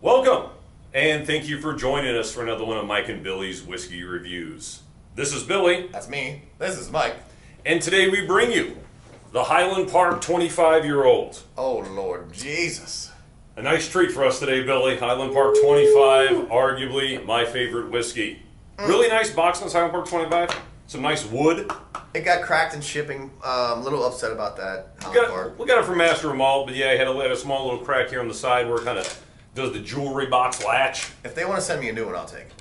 Welcome, and thank you for joining us for another one of Mike and Billy's Whiskey Reviews. This is Billy. That's me. This is Mike. And today we bring you the Highland Park 25-year-old. Oh, Lord Jesus. A nice treat for us today, Billy. Highland Park 25, arguably my favorite whiskey. Really nice box on this Highland Park 25. Some nice wood. It got cracked in shipping. A little upset about that. We got it from Master of Malt, but yeah, it had a small little crack here on the side where it kind of does the jewelry box latch. If they want to send me a new one, I'll take it.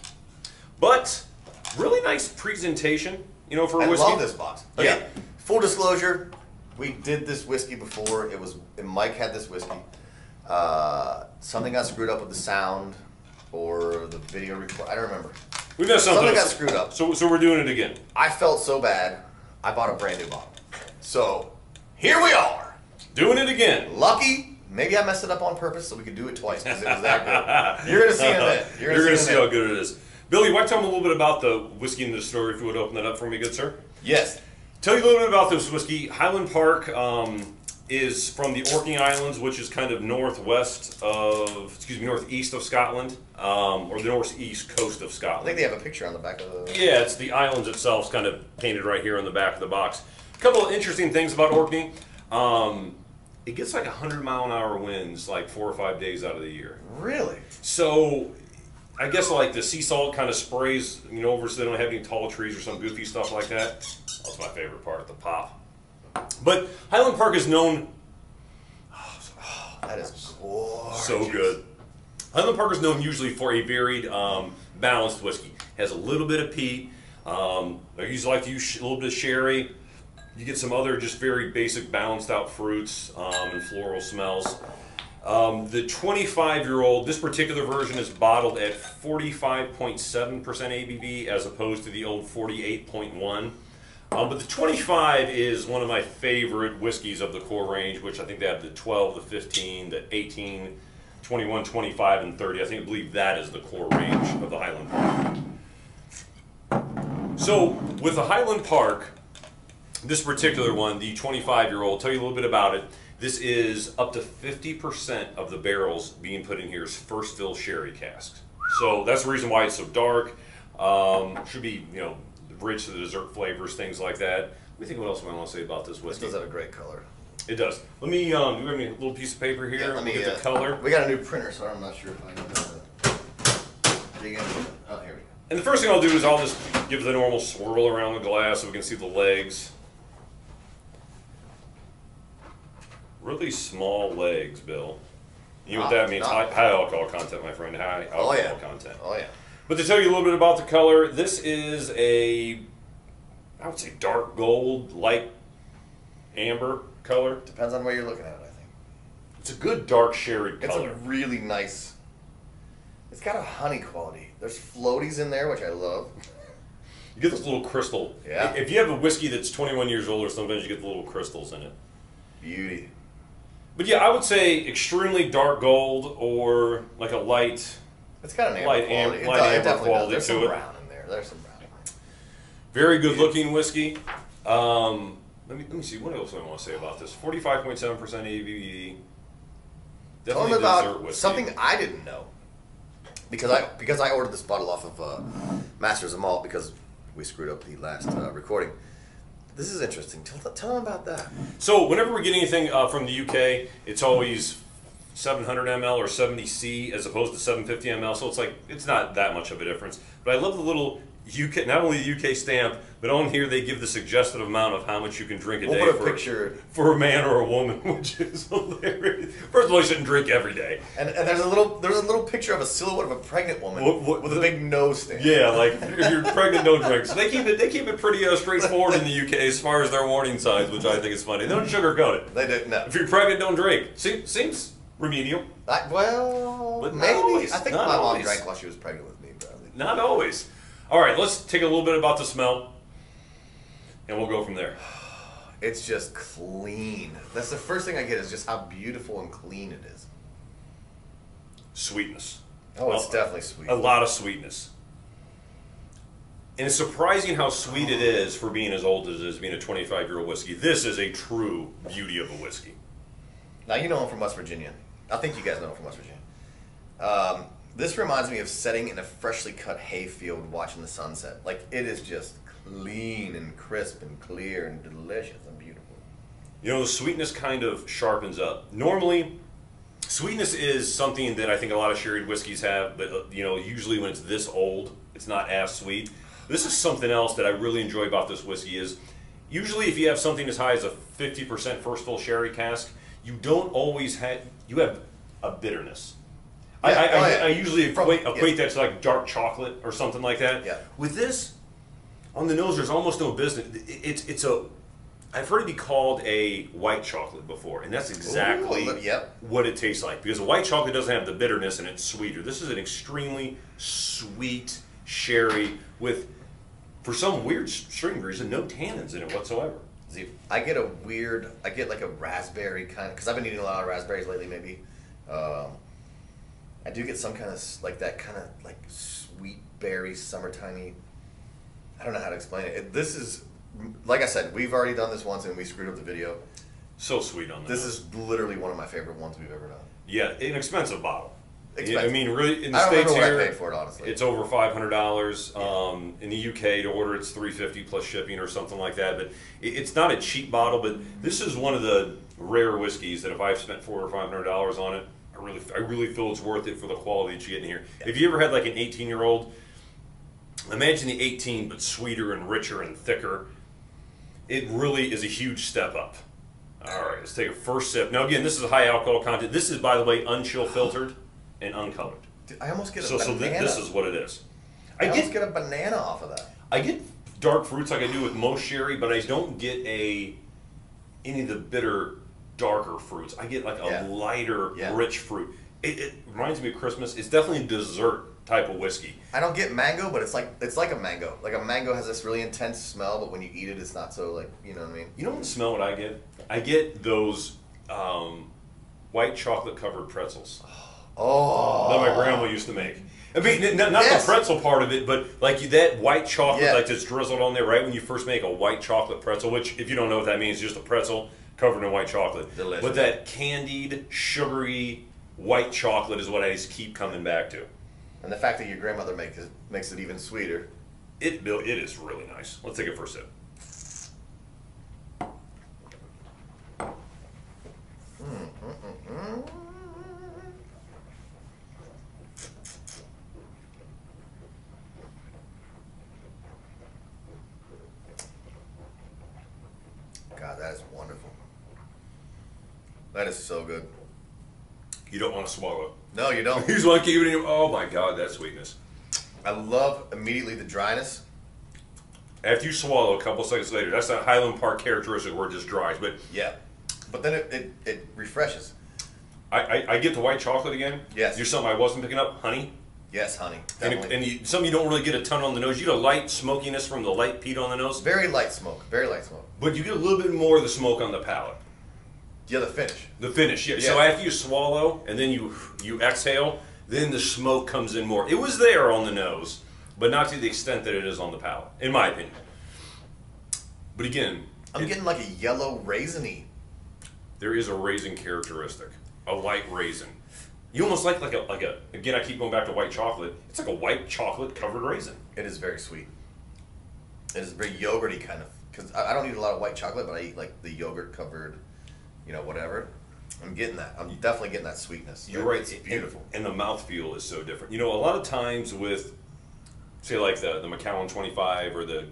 But really nice presentation, you know, for a whiskey. I love this box. Okay, yeah. Full disclosure, we did this whiskey before. Mike had this whiskey. Something got screwed up with the sound or the video record. I don't remember. We messed something got screwed up. So we're doing it again. I felt so bad. I bought a brand new bottle. So here we are. Doing it again. Lucky. Maybe I messed it up on purpose so we could do it twice because it was that good. You're going to see in a minute. You're going to see how good it is. Billy, why don't you tell me a little bit about the whiskey in the distillery, if you would open that up for me, good sir? Yes. Tell you a little bit about this whiskey. Highland Park is from the Orkney Islands, which is kind of northeast of Scotland, or the northeast coast of Scotland. I think they have a picture on the back of the... Yeah, it's the islands itself, kind of painted right here on the back of the box. A couple of interesting things about Orkney. It gets like 100-mile-an-hour winds like 4 or 5 days out of the year. Really? So I guess like the sea salt kind of sprays, you know, over so they don't have any tall trees or some goofy stuff like that. That's my favorite part, the pop. But Highland Park is known... that is gorgeous. So good. Highland Park is known usually for a varied, balanced whiskey. Has a little bit of peat. They usually like to use a little bit of sherry. You get some other just very basic balanced out fruits and floral smells. The 25-year-old, this particular version is bottled at 45.7% ABV as opposed to the old 48.1. But the 25 is one of my favorite whiskeys of the core range, which I think they have the 12, the 15, the 18, 21, 25, and 30. I believe that is the core range of the Highland Park. So with the Highland Park, this particular one, the 25-year-old, tell you a little bit about it. This is up to 50% of the barrels being put in here is first fill sherry casks. So that's the reason why it's so dark. Should be, you know, rich to the dessert flavors, things like that. Let me think what else I want to say about this whiskey. This does have a great color. It does. Let me, you have me a little piece of paper here. Yeah, let me get the color. We got a new printer, so I'm not sure if I know to dig into it. Oh, here we go. And the first thing I'll do is I'll just give the normal swirl around the glass so we can see the legs. Really small legs, Bill. You know what that means? High alcohol content, my friend. High alcohol content. Oh, yeah. But to tell you a little bit about the color, this is I would say dark gold, light amber color. Depends on where you're looking at it, I think. It's a good dark sherry color. It's a really nice... It's got a honey quality. There's floaties in there, which I love. You get this little crystal. Yeah. If you have a whiskey that's 21 years old or sometimes you get the little crystals in it. Beauty. But yeah, I would say extremely dark gold or like a light... It's got an amber light quality. amber quality There's to some it. brown in there. There's some brown in there. Very good looking whiskey. Let me see, what else do I want to say about this? 45.7% ABV. Tell them about something I didn't know. Because I ordered this bottle off of Masters of Malt because we screwed up the last recording. This is interesting. Tell them about that. So whenever we get anything from the UK, it's always 700 ml or 70C as opposed to 750 ml. So it's not that much of a difference. But I love the little UK, not only the UK stamp, but on here they give the suggested amount of how much you can drink a day for a man or a woman, which is hilarious. First of all, you shouldn't drink every day. And there's a little picture of a silhouette of a pregnant woman with a big nose stamp. Yeah, like if you're pregnant, don't drink. So they keep it pretty straightforward in the UK as far as their warning signs, which I think is funny. They don't sugarcoat it. They didn't. No. If you're pregnant, don't drink. Seems remedial. But maybe. Always. I think my mom drank while she was pregnant with me, probably. Not always. All right, let's take a little bit about the smell, and we'll go from there. It's just clean. That's the first thing I get is just how beautiful and clean it is. Sweetness. Oh, it's definitely sweet. A lot of sweetness. And it's surprising how sweet it is for being as old as it is, being a 25-year-old whiskey. This is a true beauty of a whiskey. Now, you know I'm from West Virginia. I think you guys know I'm from West Virginia. This reminds me of sitting in a freshly cut hayfield watching the sunset. Like, it is just clean and crisp and clear and delicious and beautiful. You know, the sweetness kind of sharpens up. Normally, sweetness is something that I think a lot of sherry whiskeys have, but you know, usually when it's this old, it's not as sweet. This is something else that I really enjoy about this whiskey is, usually if you have something as high as a 50% first fill sherry cask, you don't always have, you have a bitterness. Yeah, I usually equate that to like dark chocolate or something like that. Yeah. With this, on the nose, there's almost no business. It's a, I've heard it be called a white chocolate before, and that's exactly what it tastes like. Because a white chocolate doesn't have the bitterness and it's sweeter. This is an extremely sweet sherry with, for some weird strange reason, no tannins in it whatsoever. See, I get like a raspberry kind of, because I've been eating a lot of raspberries lately, maybe. I do get some kind of, like that kind of like sweet berry, summertimey. I don't know how to explain it. This is, like I said, we've already done this once and we screwed up the video. So sweet on this. This is literally one of my favorite ones we've ever done. Yeah, an expensive bottle. Expensive. I mean, really, in the I don't States remember here, what I paid for it, honestly. it's over $500. In the UK, to order it's $350 plus shipping or something like that. But it's not a cheap bottle. But this is one of the rare whiskeys that if I've spent $400 or $500 on it, I really feel it's worth it for the quality that you get in here. Yeah. If you ever had like an 18-year-old, imagine the 18 but sweeter and richer and thicker. It really is a huge step up. All right, let's take a first sip. Now again, this is a high alcohol content. This is, by the way, unchill filtered and uncolored. Dude, I almost get a banana. So this is what it is. I almost get a banana off of that. I get dark fruits like I do with most sherry, but I don't get any of the bitter, darker fruits. I get like a lighter, rich fruit. It reminds me of Christmas. It's definitely a dessert type of whiskey. I don't get mango, but it's like a mango. Like a mango has this really intense smell, but when you eat it, it's not so like, you know what I mean? You know what smell what I get? I get those white chocolate covered pretzels. Oh. That my grandma used to make. I mean, not the pretzel part of it, but like that white chocolate like that's drizzled on there right when you first make a white chocolate pretzel, which if you don't know what that means, it's just a pretzel covered in white chocolate. Delicious. But that candied, sugary white chocolate is what I just keep coming back to. And the fact that your grandmother makes it even sweeter. It is really nice. Let's take it for a sip. God, that is wonderful. That is so good. You don't want to swallow. No, you don't. You just want to keep it in your... Oh my God, that sweetness. I love immediately the dryness. After you swallow a couple seconds later, that's that Highland Park characteristic where it just dries. But yeah, but then it refreshes. I get the white chocolate again. Yes. There's something I wasn't picking up. Honey. Yes, honey. And something you don't really get a ton on the nose. You get a light smokiness from the light peat on the nose. Very light smoke. Very light smoke. But you get a little bit more of the smoke on the palate. Yeah, the finish. The finish, yeah. So after you swallow and then you exhale, then the smoke comes in more. It was there on the nose, but not to the extent that it is on the palate, in my opinion. But again, I'm getting like a yellow raisiny. There is a raisin characteristic, a light raisin. You almost like a again, I keep going back to white chocolate. It's like a white chocolate covered raisin. It is very sweet. It is very yogurty kind of, because I don't eat a lot of white chocolate, but I eat like the yogurt covered, you know, whatever. I'm getting that. I'm definitely getting that sweetness. You're right. It's beautiful. And the mouthfeel is so different. You know, a lot of times with, say, like the Macallan 25 or the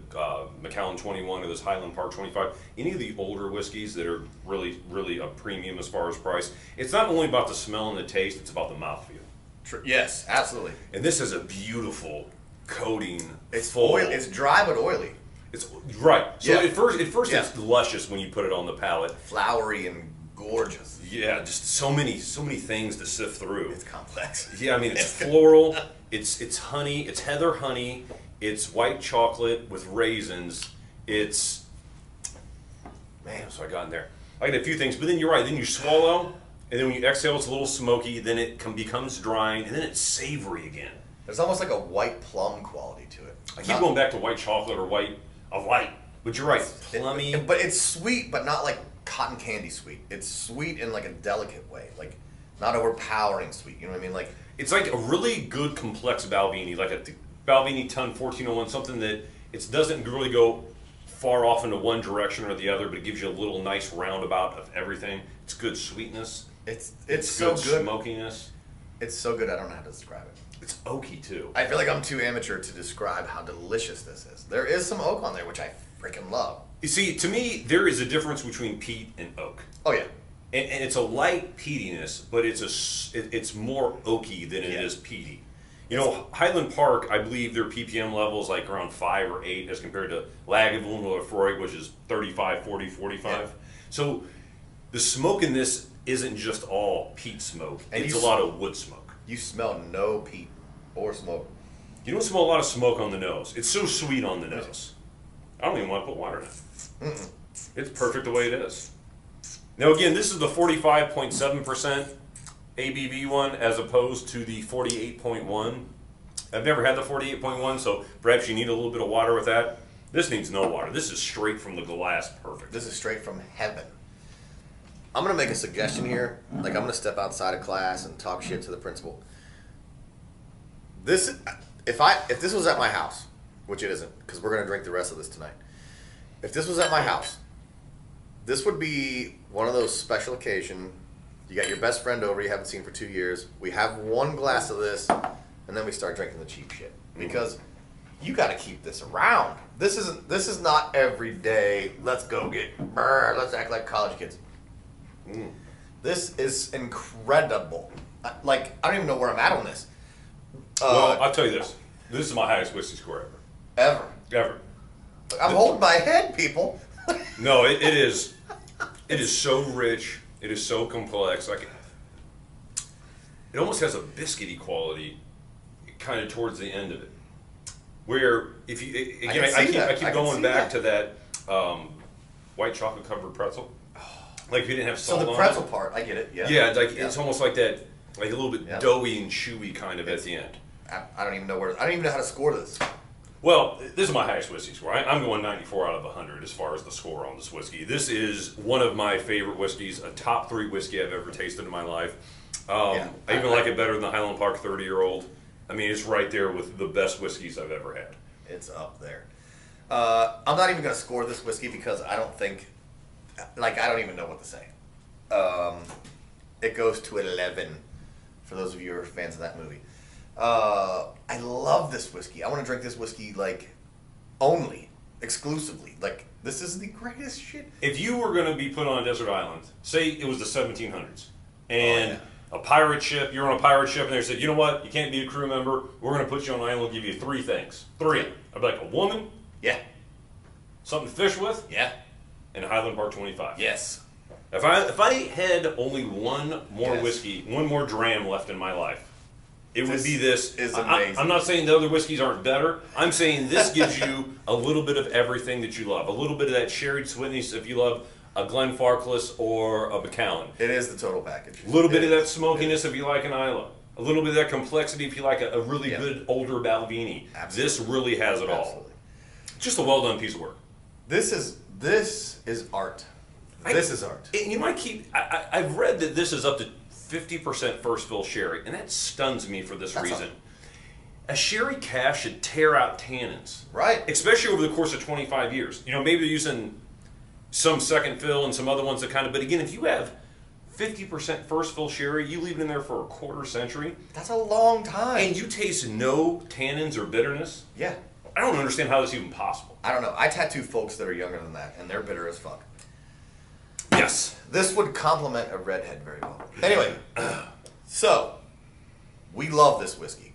Macallan 21 or this Highland Park 25, any of the older whiskeys that are really, really a premium as far as price, it's not only about the smell and the taste, it's about the mouthfeel. Yes, absolutely. And this is a beautiful coating. It's full. It's dry but oily. It's right. So at first it's luscious when you put it on the palate. Flowery and gorgeous. Yeah, just so many things to sift through. It's complex. Yeah, I mean it's floral. It's honey. It's heather honey. It's white chocolate with raisins. It's so I got in there. I got a few things, but then you're right. Then you swallow, and then when you exhale, it's a little smoky. Then it becomes drying, and then it's savory again. There's almost like a white plum quality to it. I keep going back to white chocolate or white, but you're right, plummy. But it's sweet, but not like cotton candy sweet. It's sweet in like a delicate way, like not overpowering sweet. You know what I mean? Like It's like a really good complex Balvenie, like a Balvenie Ton 1401, something that it doesn't really go far off into one direction or the other, but it gives you a little nice roundabout of everything. It's good sweetness. It's so good Smokiness. It's so good I don't know how to describe it. It's oaky too. I feel like I'm too amateur to describe how delicious this is. There is some oak on there, which I freaking love. You see, to me, there is a difference between peat and oak. Oh yeah. And it's a light peatiness, but it's more oaky than it is peaty. You know, Highland Park, I believe their ppm level is like around 5 or 8 as compared to Lagavulin or Lefroy, which is 35, 40, 45. Yeah. So the smoke in this isn't just all peat smoke. And it's a lot of wood smoke. You smell no peat or smoke. You don't smell a lot of smoke on the nose. It's so sweet on the nose. I don't even want to put water in it. It's perfect the way it is. Now again, this is the 45.7% ABV one as opposed to the 48.1. I've never had the 48.1, so perhaps you need a little bit of water with that. This needs no water. This is straight from the glass, perfect. This is straight from heaven. I'm going to make a suggestion here. Like, I'm going to step outside of class and talk shit to the principal. If this was at my house, which it isn't, because we're going to drink the rest of this tonight. If this was at my house, this would be one of those special occasion. You got your best friend over you haven't seen for 2 years. We have one glass of this, and then we start drinking the cheap shit. Because you got to keep this around. This is not every day. Let's go let's act like college kids. This is incredible. Like, I don't even know where I'm at on this. Well, I'll tell you this. This is my highest whiskey score ever. Ever. I'm holding my head, people. No, it is. It is so rich. It is so complex. Like, it almost has a biscuity quality, kind of towards the end of it. Where if you again, I keep going back to that white chocolate covered pretzel. Like if you didn't have salt on it. So the pretzel part, I get it. Yeah. Yeah, like it's almost like that, like a little bit doughy and chewy kind of at the end. I don't even know how to score this. Well, this is my highest whiskey score. I'm going 94 out of 100 as far as the score on this whiskey. This is one of my favorite whiskeys, a top 3 whiskey I've ever tasted in my life. I even like it better than the Highland Park 30-year-old. I mean, it's right there with the best whiskeys I've ever had. It's up there. I'm not even going to score this whiskey because I don't even know what to say. It goes to 11 for those of you who are fans of that movie. I love this whiskey. I want to drink this whiskey exclusively. Like, this is the greatest shit. If you were going to be put on a desert island, say it was the 1700s, and a pirate ship, you're on a pirate ship, and they said, you know what, you can't be a crew member, we're going to put you on an island, we'll give you 3 things. 3. I'd be like, a woman? Yeah. Something to fish with? Yeah. And a Highland Park 25. Yes. If I had only one more whiskey, one more dram left in my life, it would be this. Is amazing. I'm not saying the other whiskeys aren't better. I'm saying this gives you a little bit of everything that you love. A little bit of that sherry sweetness if you love a Glenfarclas or a Macallan. It is the total package. A little bit of that smokiness if you like an Isla. A little bit of that complexity if you like a really good older Balvenie. Absolutely. This really has it all. Just a well done piece of work. This is art. This is art. You might keep. I've read that this is up to 50% first fill sherry, and that stuns me for this reason. A sherry cask should tear out tannins, right? Especially over the course of 25 years. You know, maybe they're using some second fill and some other ones that kind of. But again, if you have 50% first fill sherry, you leave it in there for a quarter century. That's a long time. And you taste no tannins or bitterness. Yeah. I don't understand how that's even possible. I don't know. I tattoo folks that are younger than that, and they're bitter as fuck. Yes. This would complement a redhead very well. Anyway, so we love this whiskey.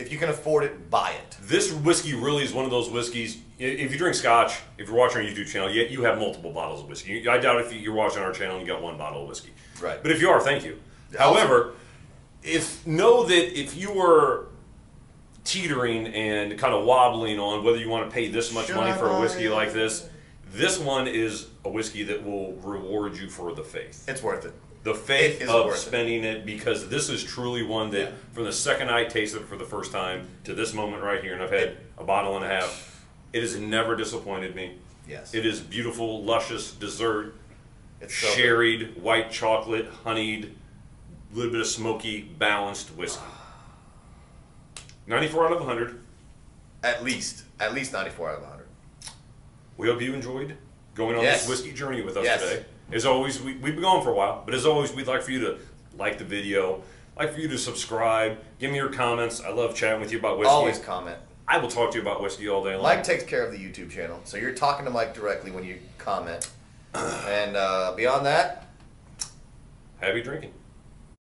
If you can afford it, buy it. This whiskey really is one of those whiskeys. If you drink scotch, if you're watching our YouTube channel, you have multiple bottles of whiskey. I doubt if you're watching our channel and you got 1 bottle of whiskey. Right. But if you are, thank you. However, know that if you were teetering and kind of wobbling on whether you want to pay this much money for a whiskey like this, this one is a whiskey that will reward you for the faith. It's worth it. The faith of spending it, because this is truly one that, from the second I tasted it for the first time to this moment right here, and I've had a bottle and a half, it has never disappointed me. Yes. It is beautiful, luscious dessert, it's so sherried, white chocolate, honeyed, a little bit of smoky, balanced whiskey. 94 out of 100. At least 94 out of 100. We hope you enjoyed going on this whiskey journey with us today. As always, we've been going for a while, but as always, we'd like for you to like the video, like for you to subscribe, give me your comments. I love chatting with you about whiskey. Always comment. I will talk to you about whiskey all day long. Mike takes care of the YouTube channel, so you're talking to Mike directly when you comment. And beyond that, happy drinking.